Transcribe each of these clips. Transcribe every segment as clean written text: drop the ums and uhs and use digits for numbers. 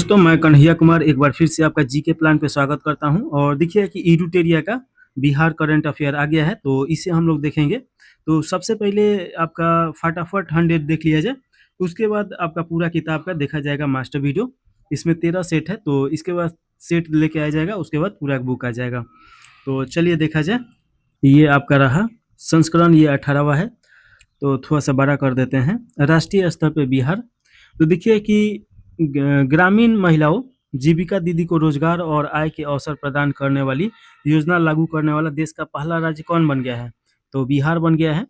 दोस्तों, मैं कन्हैया कुमार एक बार फिर से आपका जीके प्लान पे स्वागत करता हूं। और देखिए कि एडुटेरिया का बिहार करंट अफेयर आ गया है, तो इसे हम लोग देखेंगे। तो सबसे पहले आपका फटाफट 100 देख लिया जाए, उसके बाद आपका पूरा किताब का देखा जाएगा मास्टर वीडियो। इसमें 13 सेट है, तो इसके बाद सेट लेके आ जाएगा, उसके बाद पूरा बुक आ जाएगा। तो चलिए देखा जाए। ये आपका रहा संस्करण, ये 18वां है, तो थोड़ा सा बड़ा कर देते हैं। राष्ट्रीय स्तर पे बिहार। तो देखिए कि ग्रामीण महिलाओं जीविका दीदी को रोजगार और आय के अवसर प्रदान करने वाली योजना लागू करने वाला देश का पहला राज्य कौन बन गया है? तो बिहार बन गया है।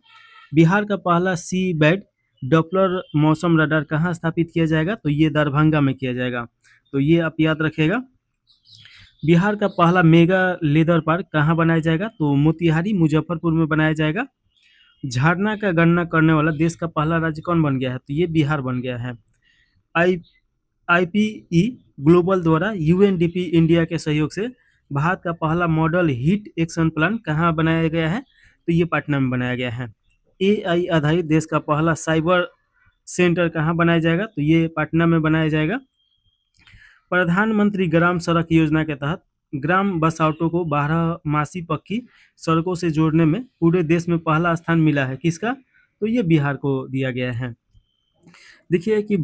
बिहार का पहला सी बैड डॉपलर मौसम रडार कहाँ स्थापित किया जाएगा? तो ये दरभंगा में किया जाएगा, तो ये आप याद रखिएगा। बिहार का पहला मेगा लेदर पार्क कहाँ बनाया जाएगा? तो मोतिहारी मुजफ्फरपुर में बनाया जाएगा। झारना का गणना करने वाला देश का पहला राज्य कौन बन गया है? तो ये बिहार बन गया है। आईपीई ग्लोबल द्वारा यूएनडीपी इंडिया के सहयोग से भारत का पहला मॉडल हीट एक्शन प्लान कहाँ बनाया गया है? तो ये पटना में बनाया गया है। एआई आधारित देश का पहला साइबर सेंटर कहाँ बनाया जाएगा? तो ये पटना में बनाया जाएगा। प्रधानमंत्री ग्राम सड़क योजना के तहत ग्राम बसावटों को 12 मासी पक्की सड़कों से जोड़ने में पूरे देश में पहला स्थान मिला है। किसका? तो ये बिहार को दिया गया है। देखिए कि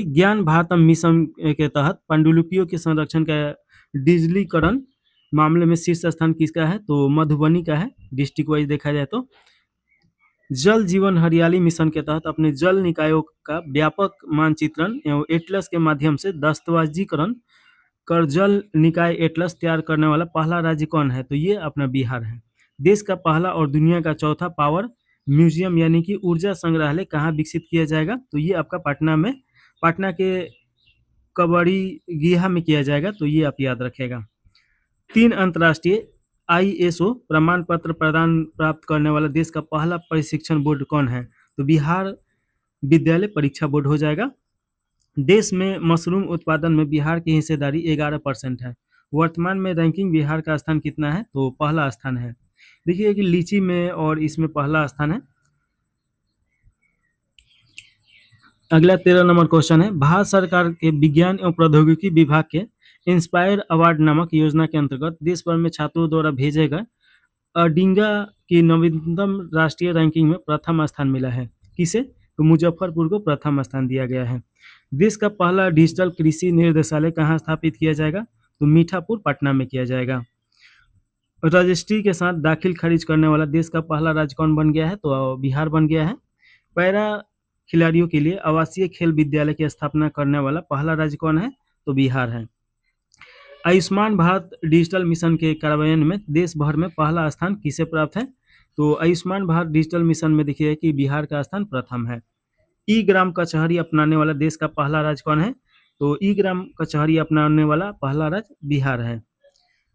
ज्ञान भारतम मिशन के तहत पांडुलिपियों के संरक्षण का डिजिटलीकरण मामले में शीर्ष स्थान किसका है? तो मधुबनी का है, डिस्ट्रिक्ट वाइज देखा जाए तो। जल जीवन हरियाली मिशन के तहत अपने जल निकायों का व्यापक मानचित्रण एवं एटलस के माध्यम से दस्तावेजीकरण कर जल निकाय एटलस तैयार करने वाला पहला राज्य कौन है? तो ये अपना बिहार है। देश का पहला और दुनिया का चौथा पावर म्यूजियम यानी कि ऊर्जा संग्रहालय कहाँ विकसित किया जाएगा? तो ये आपका पटना के कबड़ीगिया में किया जाएगा, तो ये आप याद रखेगा। 3 अंतर्राष्ट्रीय आईएसओ प्रमाण पत्र प्राप्त करने वाला देश का पहला प्रशिक्षण बोर्ड कौन है? तो बिहार विद्यालय परीक्षा बोर्ड हो जाएगा। देश में मशरूम उत्पादन में बिहार की हिस्सेदारी 11% है। वर्तमान में रैंकिंग बिहार का स्थान कितना है? तो पहला स्थान है। देखिए कि लीची में और इसमें पहला स्थान है। अगला 13 नंबर क्वेश्चन है, भारत सरकार के विज्ञान एवं प्रौद्योगिकी विभाग के इंस्पायर अवार्ड नामक योजना के अंतर्गत देश भर में छात्रों द्वारा भेजे गए अडिंगा की नवीनतम राष्ट्रीय रैंकिंग में प्रथम स्थान मिला है। किसे? तो मुजफ्फरपुर को प्रथम स्थान दिया गया है। देश का पहला डिजिटल कृषि निर्देशालय कहाँ स्थापित किया जाएगा? तो मीठापुर पटना में किया जाएगा। रजिस्ट्री के साथ दाखिल खारिज करने वाला देश का पहला राज्य कौन बन गया है? तो बिहार बन गया है। पैरा खिलाड़ियों के लिए आवासीय खेल विद्यालय की स्थापना करने वाला पहला राज्य कौन है? तो बिहार है। आयुष्मान भारत डिजिटल मिशन के कार्यान्वयन में देश भर में पहला स्थान किसे प्राप्त है? तो आयुष्मान भारत डिजिटल मिशन में देखिए कि बिहार का स्थान प्रथम है। ई ग्राम कचहरी अपनाने वाला देश का पहला राज्य कौन है? तो ई ग्राम कचहरी अपनाने वाला पहला राज्य बिहार है।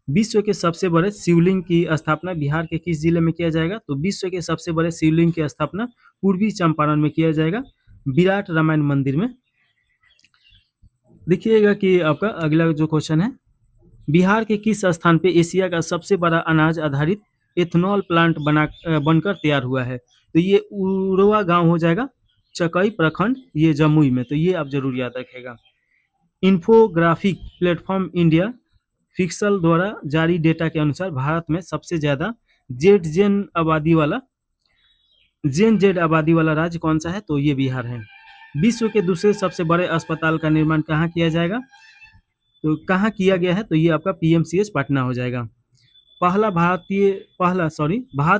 विश्व के सबसे बड़े शिवलिंग की स्थापना बिहार के किस जिले में किया जाएगा? तो विश्व के सबसे बड़े शिवलिंग की स्थापना पूर्वी चंपारण में किया जाएगा, विराट रामायण मंदिर में। देखिएगा कि आपका अगला जो क्वेश्चन है, बिहार के किस स्थान पे एशिया का सबसे बड़ा अनाज आधारित एथेनॉल प्लांट बनकर तैयार हुआ है? तो ये उरवा गांव हो जाएगा, चकई प्रखंड, ये जमुई में। तो ये आप जरूर याद रखेगा। इन्फोग्राफिक प्लेटफॉर्म इंडिया फिक्सल द्वारा जारी डेटा के अनुसार भारत में सबसे ज्यादा जेड आबादी वाला राज्य कौन सा है? तो ये बिहार है। विश्व के दूसरे सबसे बड़े अस्पताल का निर्माण कहाँ किया जाएगा? तो कहाँ किया गया है? तो ये आपका पीएमसीएच पटना हो जाएगा। भारत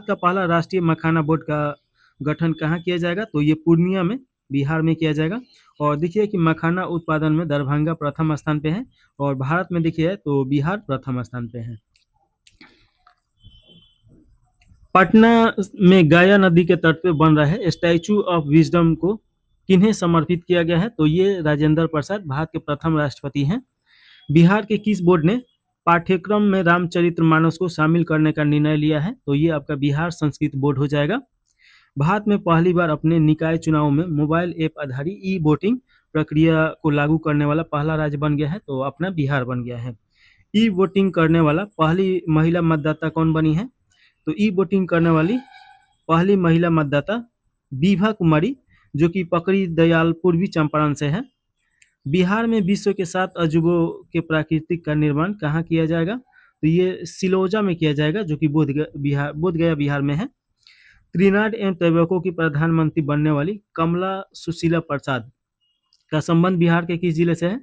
का पहला राष्ट्रीय मखाना बोर्ड का गठन कहाँ किया जाएगा? तो ये पूर्णिया में, बिहार में किया जाएगा। और देखिए कि मखाना उत्पादन में दरभंगा प्रथम स्थान पे है, और भारत में देखिए तो बिहार प्रथम स्थान पे है। पटना में गया नदी के तट पे बन रहा है स्टैचू ऑफ विजडम को किन्हें समर्पित किया गया है? तो ये राजेंद्र प्रसाद भारत के प्रथम राष्ट्रपति हैं। बिहार के किस बोर्ड ने पाठ्यक्रम में रामचरितमानस को शामिल करने का निर्णय लिया है? तो ये आपका बिहार संस्कृत बोर्ड हो जाएगा। भारत में पहली बार अपने निकाय चुनाव में मोबाइल ऐप आधारित ई वोटिंग प्रक्रिया को लागू करने वाला पहला राज्य बन गया है, तो अपना बिहार बन गया है। ई वोटिंग करने वाला पहली महिला मतदाता कौन बनी है? तो ई वोटिंग करने वाली पहली महिला मतदाता विभा कुमारी, जो कि पकड़ी दयाल पूर्वी चंपारण से है। बिहार में विश्व के 7 अजूबों के प्राकृतिक का निर्माण कहाँ किया जाएगा? तो ये सिलोजा में किया जाएगा, जो कि बोधगया बिहार में है। त्रिनाड एवं टोबैको की प्रधानमंत्री बनने वाली कमला सुशीला प्रसाद का संबंध बिहार के किस जिले से है?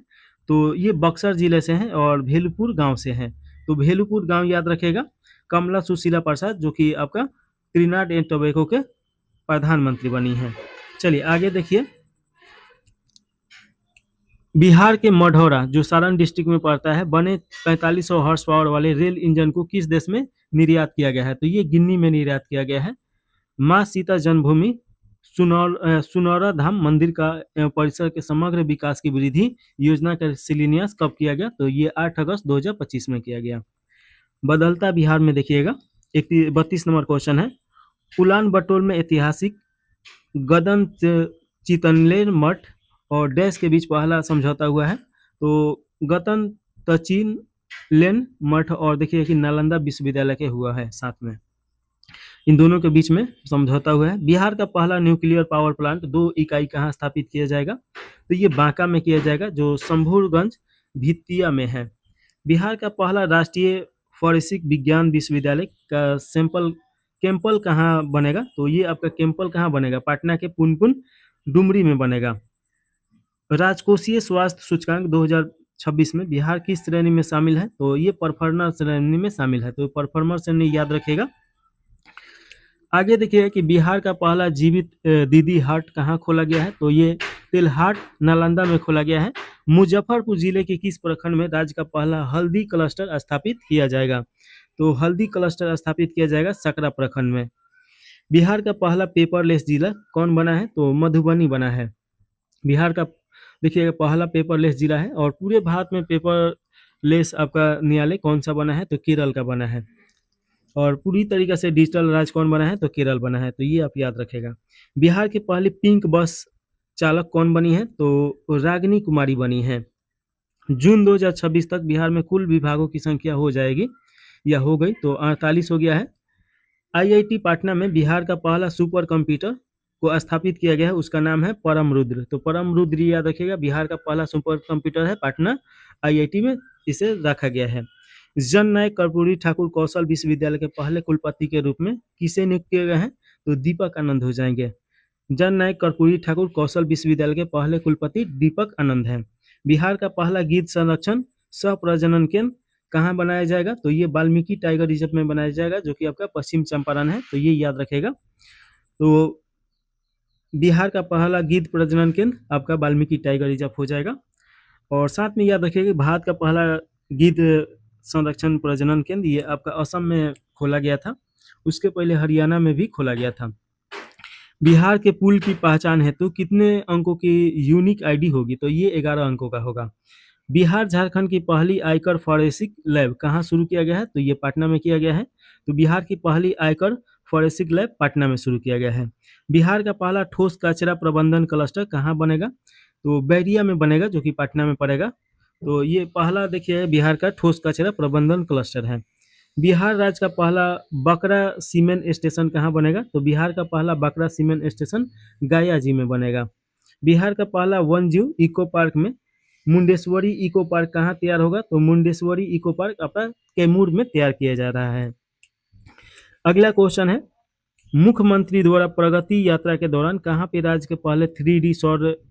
तो ये बक्सर जिले से है और भेलुपुर गांव से है। तो भेलुपुर गांव याद रखेगा। कमला सुशीला प्रसाद जो कि आपका त्रिनाड एंड टोबैको के प्रधानमंत्री बनी है। चलिए आगे देखिए। बिहार के मढ़ौरा जो सारण डिस्ट्रिक्ट में पड़ता है बने 4500 हॉर्स पावर वाले रेल इंजन को किस देश में निर्यात किया गया है? तो ये गिन्नी में निर्यात किया गया है। माँ सीता जन्मभूमि सुनौरा धाम मंदिर का परिसर के समग्र विकास की वृद्धि योजना का शिलान्यास कब किया गया? तो ये 8 अगस्त 2025 में किया गया। बदलता बिहार में देखिएगा 32 नंबर क्वेश्चन है। उलान बटोल में ऐतिहासिक गदन चितनलेर मठ और डैश के बीच पहला समझौता हुआ है। तो गदन तचिन लेन मठ और देखिए कि नालंदा विश्वविद्यालय के हुआ है साथ में, इन दोनों के बीच में समझौता हुआ है। बिहार का पहला न्यूक्लियर पावर प्लांट 2 इकाई कहाँ स्थापित किया जाएगा? तो ये बांका में किया जाएगा जो शंभूरगंज भित्तिया में है। बिहार का पहला राष्ट्रीय फॉरेंसिक विज्ञान विश्वविद्यालय का कैंपल कहाँ बनेगा? तो ये आपका कैंपल कहाँ बनेगा? पटना के पुनपुन डुमरी में बनेगा। राजकोषीय स्वास्थ्य सूचकांक 2026 में बिहार किस श्रेणी में शामिल है? तो ये परफॉर्मर श्रेणी में शामिल है। तो परफॉर्मर श्रेणी याद रखेगा। आगे देखिए कि बिहार का पहला जीवित दीदी हाट कहाँ खोला गया है? तो ये तिलहाट नालंदा में खोला गया है। मुजफ्फरपुर जिले के किस प्रखंड में राज्य का पहला हल्दी क्लस्टर स्थापित किया जाएगा? तो हल्दी क्लस्टर स्थापित किया जाएगा सकरा प्रखंड में। बिहार का पहला पेपरलेस जिला कौन बना है? तो मधुबनी बना है। बिहार का देखिएगा पहला पेपरलेस जिला है। और पूरे भारत में पेपरलेस आपका न्यायालय कौन सा बना है? तो केरल का बना है। और पूरी तरीके से डिजिटल राज कौन बना है? तो केरल बना है। तो ये आप याद रखेगा। बिहार की पहली पिंक बस चालक कौन बनी है? तो रागिनी कुमारी बनी है। जून 2026 तक बिहार में कुल विभागों की संख्या हो जाएगी या हो गई? तो 48 हो गया है। आईआईटी पटना में बिहार का पहला सुपर कंप्यूटर को स्थापित किया गया है, उसका नाम है परम रुद्र। तो परम रुद्र याद रखिएगा। बिहार का पहला सुपर कंप्यूटर है पटना आईआईटी में इसे रखा गया है। जन नायक कर्पूरी ठाकुर कौशल विश्वविद्यालय के पहले कुलपति के रूप में किसे नियुक्त किए गए हैं? तो दीपक आनंद हो जाएंगे। जन नायक कर्पूरी ठाकुर कौशल विश्वविद्यालय के पहले कुलपति दीपक आनंद हैं। बिहार का पहला गिद्ध संरक्षण सह प्रजनन केंद्र कहाँ बनाया जाएगा? तो ये वाल्मीकि टाइगर रिजर्व में बनाया जाएगा जो कि आपका पश्चिम चंपारण है। तो ये याद रखेगा। तो बिहार का पहला गिद्ध प्रजनन केंद्र आपका वाल्मीकि टाइगर रिजर्व हो जाएगा। और साथ में याद रखिएगा भारत का पहला गिद्ध संरक्षण प्रजनन केंद्र ये आपका असम में खोला गया था, उसके पहले हरियाणा में भी खोला गया था। बिहार के पुल की पहचान हेतु कितने अंकों की यूनिक आईडी होगी? तो ये 11 अंकों का होगा। बिहार झारखंड की पहली आयकर फॉरेंसिक लैब कहाँ शुरू किया गया है? तो ये पटना में किया गया है। तो बिहार की पहली आयकर फॉरेंसिक लैब पटना में शुरू किया गया है। बिहार का पहला ठोस कचरा प्रबंधन क्लस्टर कहाँ बनेगा? तो बैरिया में बनेगा जो कि पटना में पड़ेगा। तो ये पहला देखिए बिहार का ठोस कचरा प्रबंधन क्लस्टर है। बिहार राज्य का पहला बकरा सीमेंट स्टेशन कहाँ बनेगा? तो बिहार का पहला बकरा सीमेंट स्टेशन गया जी में बनेगा। बिहार का पहला वन जीव इको पार्क में मुंडेश्वरी इको पार्क कहाँ तैयार होगा? तो मुंडेश्वरी इको पार्क आपका कैमूर में तैयार किया जा रहा है। अगला क्वेश्चन है मुख्यमंत्री द्वारा प्रगति यात्रा के दौरान कहाँ पे राज्य के पहले 3D सौर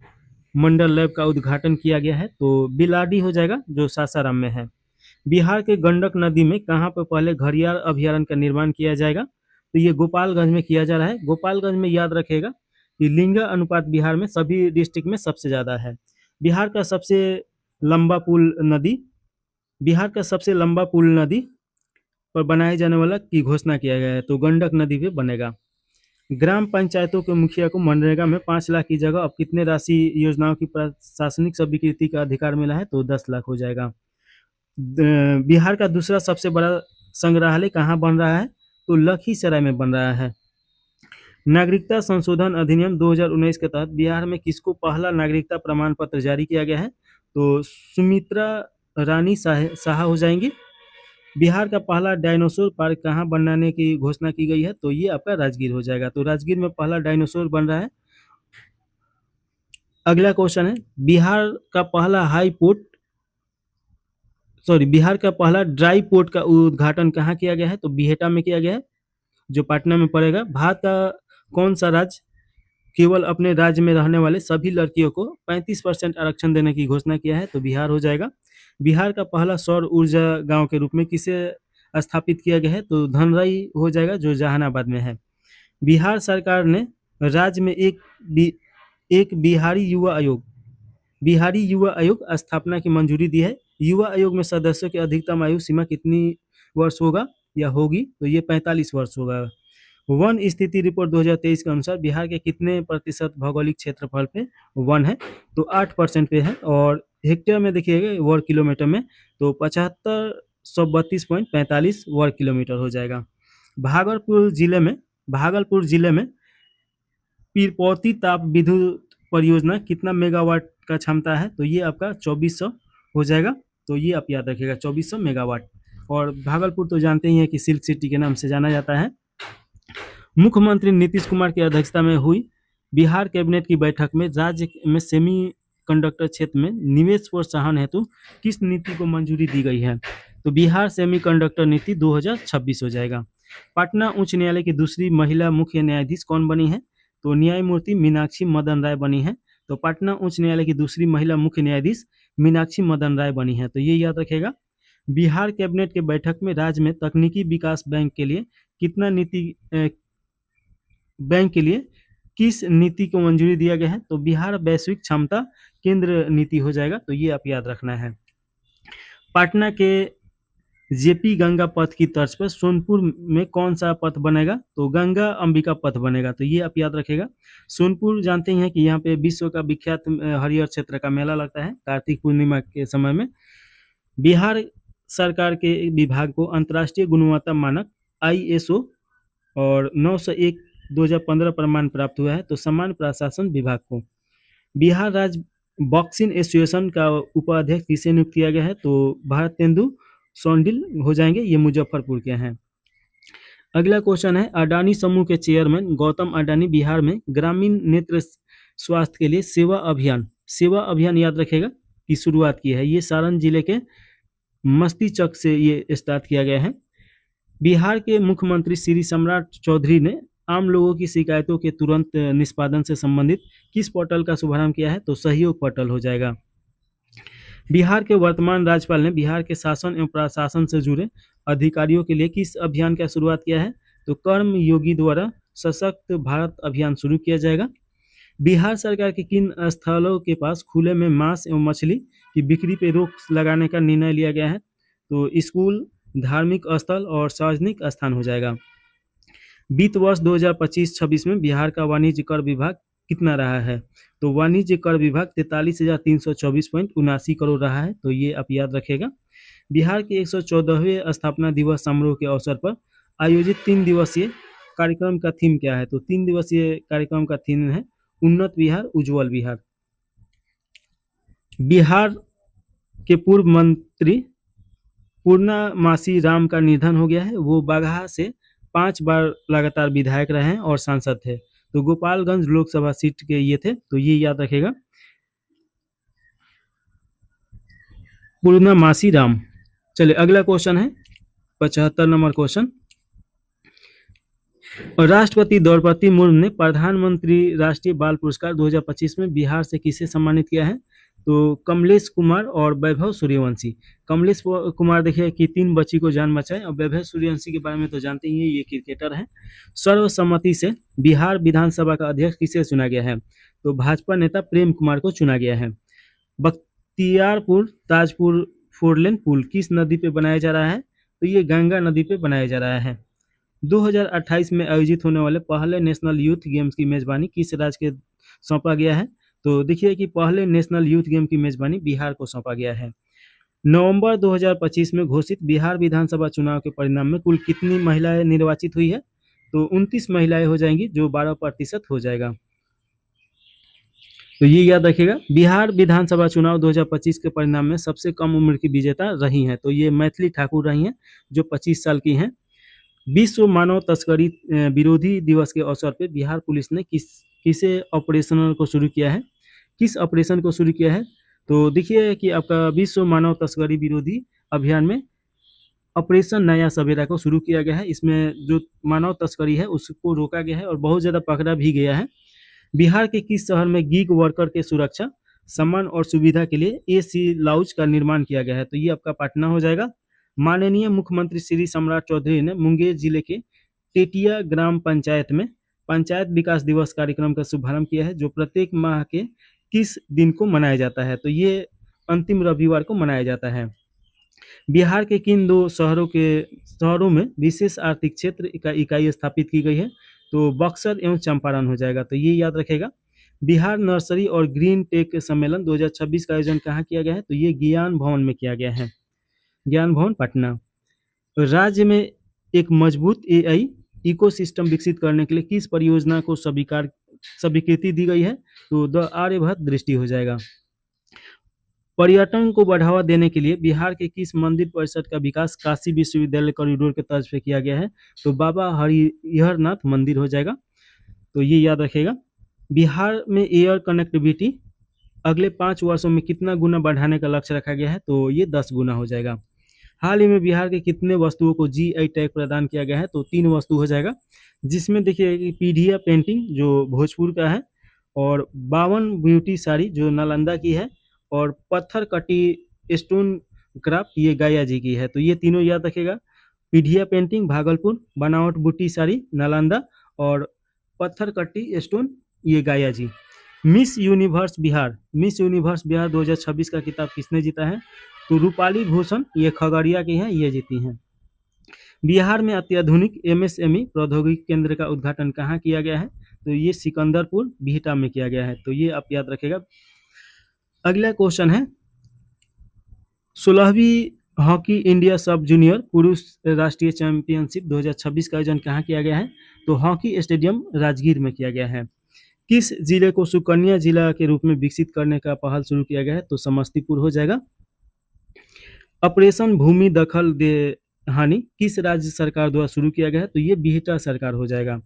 मंडल लैब का उद्घाटन किया गया है? तो बिलाडी हो जाएगा जो सासाराम में है। बिहार के गंडक नदी में कहाँ पर पहले घड़ियाल अभयारण्य का निर्माण किया जाएगा? तो ये गोपालगंज में किया जा रहा है। गोपालगंज में याद रखेगा कि लिंगा अनुपात बिहार में सभी डिस्ट्रिक्ट में सबसे ज्यादा है। बिहार का सबसे लंबा पुल नदी पर बनाए जाने वाला की घोषणा किया गया है। तो गंडक नदी पे बनेगा। ग्राम पंचायतों के मुखिया को मनरेगा में 5 लाख की जगह अब कितने राशि योजनाओं की प्रशासनिक स्वीकृति का अधिकार मिला है? तो 10 लाख हो जाएगा। बिहार का दूसरा सबसे बड़ा संग्रहालय कहाँ बन रहा है? तो लखीसराय में बन रहा है। नागरिकता संशोधन अधिनियम 2019 के तहत बिहार में किसको पहला नागरिकता प्रमाण पत्र जारी किया गया है? तो सुमित्रा रानी शाह हो जाएंगी। बिहार का पहला डायनासोर पार्क कहाँ बनाने की घोषणा की गई है? तो ये आपका राजगीर हो जाएगा। तो राजगीर में पहला डायनासोर बन रहा है। अगला क्वेश्चन है, बिहार का पहला ड्राई पोर्ट का उद्घाटन कहाँ किया गया है? तो बिहेटा में किया गया है, जो पटना में पड़ेगा। भारत का कौन सा राज्य केवल अपने राज्य में रहने वाले सभी लड़कियों को 35% आरक्षण देने की घोषणा किया है? तो बिहार हो जाएगा। बिहार का पहला सौर ऊर्जा गांव के रूप में किसे स्थापित किया गया है? तो धनराई हो जाएगा, जो जहानाबाद में है। बिहार सरकार ने राज्य में एक बिहारी युवा आयोग स्थापना की मंजूरी दी है। युवा आयोग में सदस्यों की अधिकतम आयु सीमा कितनी वर्ष होगा या होगी? तो ये 45 वर्ष होगा। वन स्थिति रिपोर्ट 2023 के अनुसार बिहार के कितने प्रतिशत भौगोलिक क्षेत्रफल पे वन है? तो 8% पे है। और हेक्टेयर में देखिएगा, वर्ग किलोमीटर में, तो 7532.45 वर्ग किलोमीटर हो जाएगा। भागलपुर जिले में पीरपौती ताप विद्युत परियोजना कितना मेगावाट का क्षमता है? तो ये आपका 2400 हो जाएगा। तो ये आप याद रखिएगा, 2400 मेगावाट। और भागलपुर तो जानते ही हैं कि सिल्क सिटी के नाम से जाना जाता है। मुख्यमंत्री नीतीश कुमार की अध्यक्षता में हुई बिहार कैबिनेट की बैठक में राज्य में सेमी कंडक्टर क्षेत्र में निवेश प्रोत्साहन हेतु किस नीति को मंजूरी दी गई है? तो बिहार सेमी कंडक्टर नीति 2026 हो जाएगा। पटना उच्च न्यायालय की दूसरी महिला मुख्य न्यायाधीश कौन बनी है? तो न्यायमूर्ति मीनाक्षी मदन राय बनी है। तो पटना उच्च न्यायालय की दूसरी महिला मुख्य न्यायाधीश मीनाक्षी मदन राय बनी है। तो ये याद रखेगा। बिहार कैबिनेट के बैठक में राज्य में तकनीकी विकास बैंक के लिए किस नीति को मंजूरी दिया गया है? तो बिहार वैश्विक क्षमता केंद्र नीति हो जाएगा। तो ये आप याद रखना है। पटना के जेपी गंगा पथ की तर्ज पर सोनपुर में कौन सा पथ बनेगा? तो गंगा अंबिका पथ बनेगा। तो ये आप याद रखेगा। सोनपुर जानते हैं कि यहाँ पे विश्व का विख्यात हरिहर क्षेत्र का मेला लगता है कार्तिक पूर्णिमा के समय में। बिहार सरकार के विभाग को अंतर्राष्ट्रीय गुणवत्ता मानक ISO और 901 2015 प्रमाण प्राप्त हुआ है। तो समान प्रशासन विभाग को। बिहार राज्य बॉक्सिंग एसोसिएशन का उपाध्यक्ष किसे नियुक्त किया गया है? तो भारतेंदु सोंडिल हो जाएंगे। ये मुजफ्फरपुर के हैं। अगला क्वेश्चन है, अडानी समूह के चेयरमैन गौतम अडानी बिहार में ग्रामीण नेत्र स्वास्थ्य के लिए सेवा अभियान याद रखेगा की शुरुआत की है। ये सारण जिले के मस्तीचक से ये स्टार्ट किया गया है। बिहार के मुख्यमंत्री श्री सम्राट चौधरी ने आम लोगों की शिकायतों के तुरंत निष्पादन से संबंधित किस पोर्टल का शुभारंभ किया है? तो सहयोग पोर्टल हो जाएगा। बिहार के वर्तमान राज्यपाल ने बिहार के शासन एवं प्रशासन से जुड़े अधिकारियों के लिए किस अभियान का शुरुआत किया है? तो कर्म योगी द्वारा सशक्त भारत अभियान शुरू किया जाएगा। बिहार सरकार के किन स्थलों के पास खुले में मांस एवं मछली की बिक्री पर रोक लगाने का निर्णय लिया गया है? तो स्कूल, धार्मिक स्थल और सार्वजनिक स्थान हो जाएगा। वित्त वर्ष 2025-26 में बिहार का वाणिज्य कर विभाग कितना रहा है? तो वाणिज्य कर विभाग 43,324.79 करोड़ रहा है। तो ये आप याद रखेगा। बिहार के 114वें स्थापना दिवस समारोह के अवसर पर आयोजित 3 दिवसीय कार्यक्रम का थीम क्या है? तो 3 दिवसीय कार्यक्रम का थीम है उन्नत बिहार, उज्जवल बिहार। बिहार के पूर्व मंत्री पूर्णमासी राम का निधन हो गया है। वो बगहा से 5 बार लगातार विधायक रहे हैं और सांसद थे। तो गोपालगंज लोकसभा सीट के ये थे। तो ये याद रखेगा, पूर्णमासी राम। चलिए अगला क्वेश्चन है 75 नंबर क्वेश्चन। राष्ट्रपति द्रौपदी मुर्मू ने प्रधानमंत्री राष्ट्रीय बाल पुरस्कार 2025 में बिहार से किसे सम्मानित किया है? तो कमलेश कुमार और वैभव सूर्यवंशी। कमलेश कुमार देखिए कि 3 बच्ची को जान बचाए, और वैभव सूर्यवंशी के बारे में तो जानते ही हैं, ये क्रिकेटर हैं। सर्वसम्मति से बिहार विधानसभा का अध्यक्ष किसे चुना गया है? तो भाजपा नेता प्रेम कुमार को चुना गया है। बख्तियारपुर ताजपुर फोरलेन पुल किस नदी पे बनाया जा रहा है? तो ये गंगा नदी पे बनाया जा रहा है। 2028 में आयोजित होने वाले पहले नेशनल यूथ गेम्स की मेजबानी किस राज्य के सौंपा गया है? तो देखिए कि पहले नेशनल यूथ गेम की मेजबानी बिहार को सौंपा गया है। नवंबर 2025 में घोषित बिहार विधानसभा चुनाव के परिणाम में कुल कितनी महिलाएं निर्वाचित हुई है? तो 29 महिलाएं हो जाएंगी, जो 12% हो जाएगा। तो ये याद रखिएगा। बिहार विधानसभा चुनाव 2025 के परिणाम में सबसे कम उम्र की विजेता रही हैं, तो ये मैथिली ठाकुर रही हैं, जो 25 साल की हैं। विश्व मानव तस्करी विरोधी दिवस के अवसर पर बिहार पुलिस ने किसे ऑपरेशनल को शुरू किया है? किस ऑपरेशन को शुरू किया है? तो देखिए कि आपका विश्व मानव तस्करी विरोधी अभियान में ऑपरेशन नया सवेरा को शुरू किया गया है। इसमें जो मानव तस्करी है उसको रोका गया है और बहुत ज़्यादा पकड़ा भी गया है। बिहार के किस शहर में गिग वर्कर के सुरक्षा, सम्मान और सुविधा के लिए एसी लाउंज का निर्माण किया गया है? तो ये आपका पटना हो जाएगा। माननीय मुख्यमंत्री श्री सम्राट चौधरी ने मुंगेर जिले के टेटिया ग्राम पंचायत में पंचायत विकास दिवस कार्यक्रम का शुभारंभ किया है, जो प्रत्येक माह के किस दिन को मनाया जाता है? तो ये अंतिम रविवार को मनाया जाता है। बिहार के किन दो शहरों में विशेष आर्थिक क्षेत्र इकाई स्थापित की गई है? तो बक्सर एवं चंपारण हो जाएगा। तो ये याद रखेगा। बिहार नर्सरी और ग्रीन टेक सम्मेलन 2026 का आयोजन कहाँ किया गया है? तो ये ज्ञान भवन में किया गया है, ज्ञान भवन पटना। राज्य में एक मजबूत एआई इकोसिस्टम विकसित करने के लिए किस परियोजना को स्वीकृति दी गई है? तो द आर्यभट्ट दृष्टि हो जाएगा। पर्यटन को बढ़ावा देने के लिए बिहार के किस मंदिर परिसर का विकास काशी विश्वविद्यालय कॉरिडोर के तर्ज पे किया गया है? तो बाबा हरिहरनाथ मंदिर हो जाएगा। तो ये याद रखेगा। बिहार में एयर कनेक्टिविटी अगले 5 वर्षों में कितना गुना बढ़ाने का लक्ष्य रखा गया है? तो ये 10 गुना हो जाएगा। हाल ही में बिहार के कितने वस्तुओं को जीआई टैग प्रदान किया गया है? तो 3 वस्तु हो जाएगा, जिसमें देखिए पीढ़िया पेंटिंग जो भोजपुर का है, और 52 ब्यूटी साड़ी जो नालंदा की है, और पत्थर कटी स्टोन क्राफ्ट ये गाया जी की है। तो ये तीनों याद रखेगा। पीढ़िया पेंटिंग भागलपुर, बनावट बूटी साड़ी नालंदा, और पत्थर कट्टी स्टोन ये गाया जी। मिस यूनिवर्स बिहार 2026 का खिताब किसने जीता है? तो रूपाली भूषण, ये खगड़िया की हैं, ये जीती हैं। बिहार में अत्याधुनिक एमएसएमई प्रौद्योगिकी केंद्र का उद्घाटन कहाँ किया गया है? तो ये सिकंदरपुर बिहटा में किया गया है। तो ये आप याद रखेगा। अगला क्वेश्चन है 16वीं हॉकी इंडिया सब जूनियर पुरुष राष्ट्रीय चैंपियनशिप 2026 का आयोजन कहाँ किया गया है? तो हॉकी स्टेडियम राजगीर में किया गया है। किस जिले को सुकन्या जिला के रूप में विकसित करने का पहल शुरू किया गया है? तो समस्तीपुर हो जाएगा। ऑपरेशन भूमि दखल दे हानि किस राज्य सरकार द्वारा शुरू किया गया है? तो ये बिहटा सरकार हो जाएगा।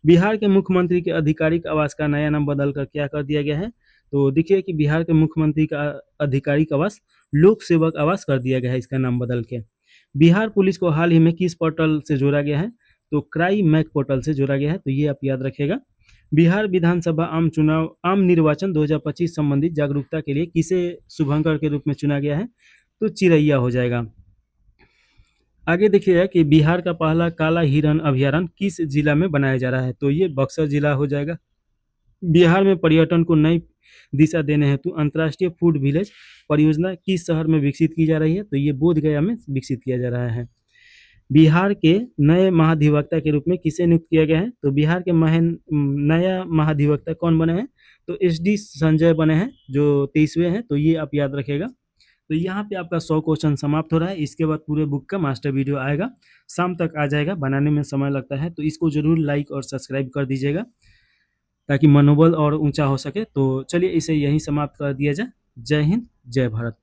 बिहार के मुख्यमंत्री के आधिकारिक आवास का नया नाम बदलकर क्या कर दिया गया है? तो देखिए कि बिहार के मुख्यमंत्री का आधिकारिक आवास लोक सेवक आवास कर दिया गया है, इसका नाम बदल के। बिहार पुलिस को हाल ही में किस पोर्टल से जोड़ा गया है? तो क्राई मैक पोर्टल से जोड़ा गया है। तो ये आप याद रखेगा। बिहार विधानसभा आम निर्वाचन 2025 संबंधित जागरूकता के लिए किसे शुभंकर के रूप में चुना गया है? तो चिरैया हो जाएगा। आगे देखिएगा कि बिहार का पहला काला हिरण अभयारण्य किस जिला में बनाया जा रहा है? तो ये बक्सर जिला हो जाएगा। बिहार में पर्यटन को नई दिशा देने हेतु अंतर्राष्ट्रीय फूड विलेज परियोजना किस शहर में विकसित की जा रही है? तो ये बोध गया में विकसित किया जा रहा है। बिहार के नए महाधिवक्ता के रूप में किसे नियुक्त किया गया है? तो बिहार के नया महाधिवक्ता कौन बने हैं? तो एसडी संजय बने हैं, जो 23वें हैं। तो ये आप याद रखेगा। तो यहाँ पे आपका 100 क्वेश्चन समाप्त हो रहा है। इसके बाद पूरे बुक का मास्टर वीडियो आएगा, शाम तक आ जाएगा। बनाने में समय लगता है, तो इसको जरूर लाइक और सब्सक्राइब कर दीजिएगा ताकि मनोबल और ऊंचा हो सके। तो चलिए इसे यहीं समाप्त कर दिया जाए। जय हिंद, जय भारत।